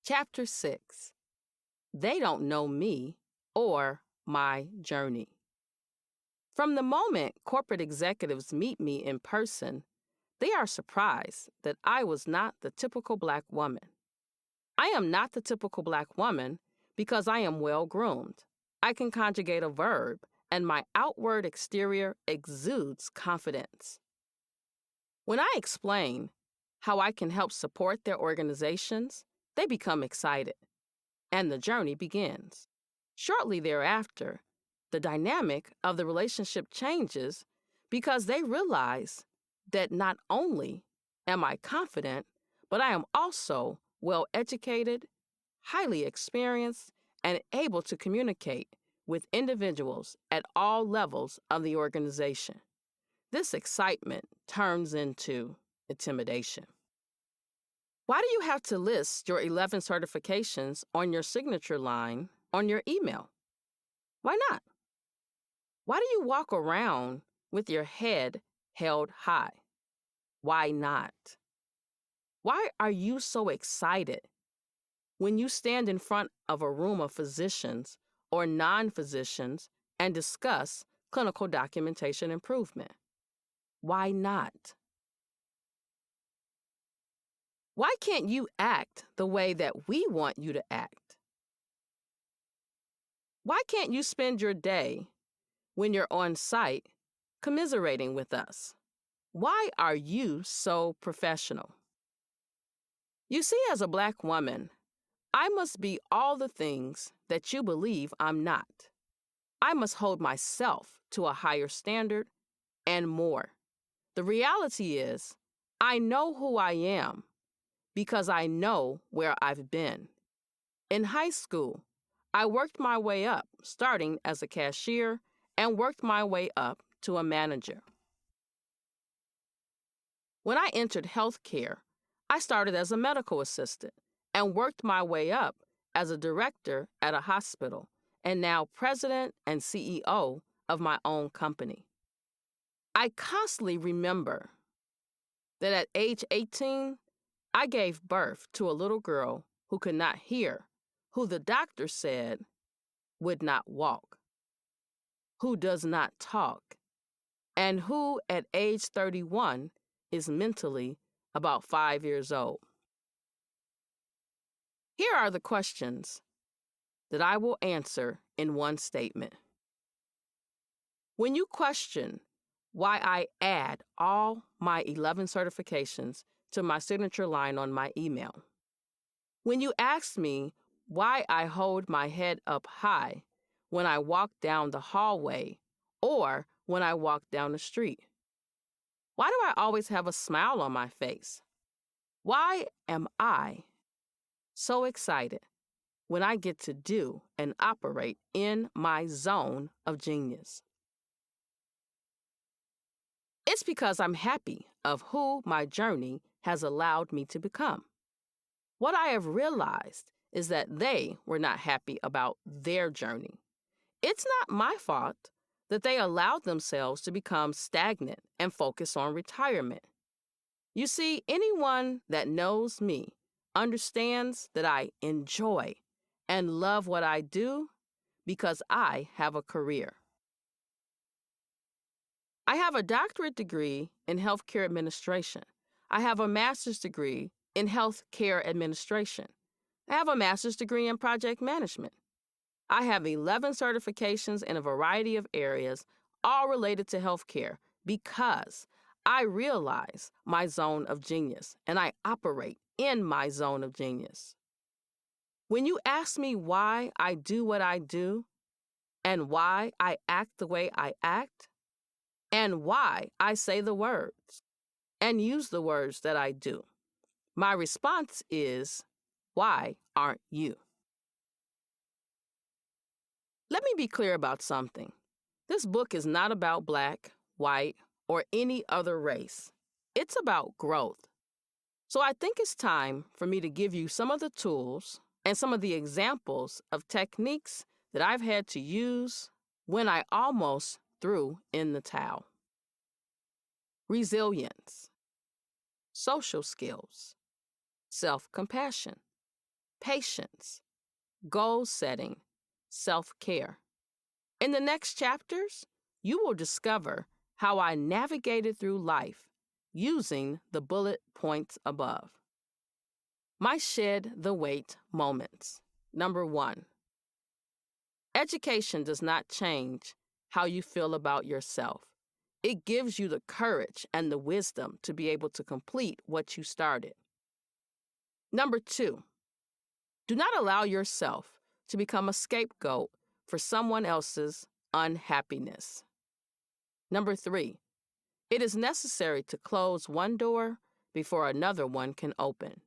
Chapter 6. They Don't Know Me or My Journey. From the moment corporate executives meet me in person, they are surprised that I was not the typical Black woman. I am not the typical Black woman because I am well groomed. I can conjugate a verb, and my outward exterior exudes confidence. When I explain how I can help support their organizations, they become excited, and the journey begins. Shortly thereafter, the dynamic of the relationship changes because they realize that not only am I confident, but I am also well educated, highly experienced, and able to communicate with individuals at all levels of the organization. This excitement turns into intimidation. Why do you have to list your 11 certifications on your signature line on your email? Why not? Why do you walk around with your head held high? Why not? Why are you so excited when you stand in front of a room of physicians or non-physicians and discuss clinical documentation improvement? Why not? Why can't you act the way that we want you to act? Why can't you spend your day when you're on site commiserating with us? Why are you so professional? You see, as a Black woman, I must be all the things that you believe I'm not. I must hold myself to a higher standard and more. The reality is, I know who I am because I know where I've been. In high school, I worked my way up, starting as a cashier, and worked my way up to a manager. When I entered healthcare, I started as a medical assistant and worked my way up as a director at a hospital and now president and CEO of my own company. I constantly remember that at age 18, I gave birth to a little girl who could not hear, who the doctor said would not walk, who does not talk, and who at age 31 is mentally about 5 years old. Here are the questions that I will answer in one statement. When you question why I add all my 11 certifications to my signature line on my email, when you ask me why I hold my head up high when I walk down the hallway or when I walk down the street, why do I always have a smile on my face? Why am I so excited when I get to do and operate in my zone of genius? It's because I'm happy of who my journey has allowed me to become. What I have realized is that they were not happy about their journey. It's not my fault that they allowed themselves to become stagnant and focus on retirement. You see, anyone that knows me understands that I enjoy and love what I do because I have a career. I have a doctorate degree in healthcare administration. I have a master's degree in healthcare administration. I have a master's degree in project management. I have 11 certifications in a variety of areas, all related to healthcare, because I realize my zone of genius and I operate in my zone of genius. When you ask me why I do what I do, and why I act the way I act, and why I say the words and use the words that I do, my response is, why aren't you? Let me be clear about something. This book is not about Black, white, or any other race. It's about growth. So I think it's time for me to give you some of the tools and some of the examples of techniques that I've had to use when I almost threw in the towel. Resilience, social skills, self-compassion, patience, goal setting, self-care. In the next chapters, you will discover how I navigated through life using the bullet points above. My shed the weight moments. Number 1. Education does not change how you feel about yourself. It gives you the courage and the wisdom to be able to complete what you started. Number 2. Do not allow yourself to become a scapegoat for someone else's unhappiness. Number 3. It is necessary to close one door before another one can open.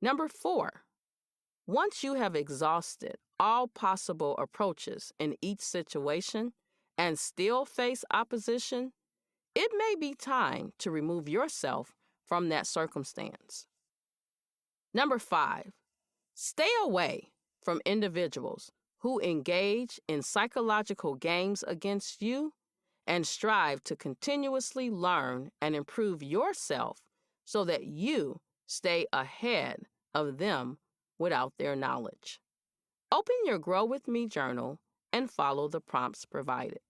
Number 4. Once you have exhausted all possible approaches in each situation and still face opposition, it may be time to remove yourself from that circumstance. Number 5. Stay away from individuals who engage in psychological games against you and strive to continuously learn and improve yourself so that you stay ahead of them without their knowledge. Open your Grow With Me journal and follow the prompts provided.